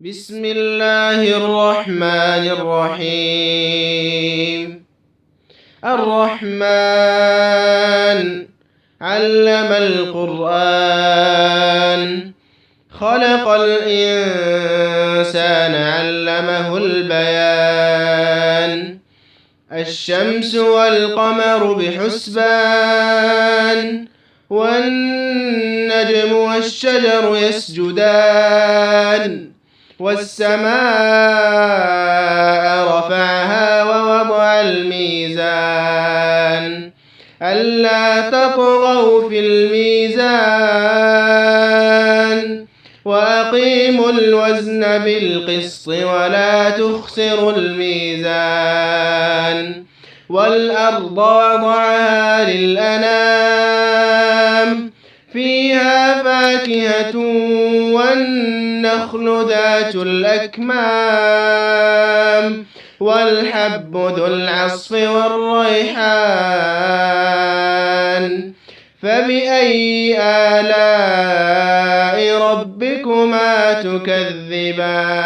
بسم الله الرحمن الرحيم. الرحمن علم القرآن، خلق الإنسان علمه البيان. الشمس والقمر بحسبان، والنجم والشجر يسجدان. والسماء رفعها ووضع الميزان، ألا تطغوا في الميزان، وأقيموا الوزن بالقسط ولا تخسروا الميزان. والأرض وضعها للأنام، فيها فاكهة والنخل ذات الأكمام، والحب ذو العصف والريحان. فبأي آلاء ربكما تكذبان؟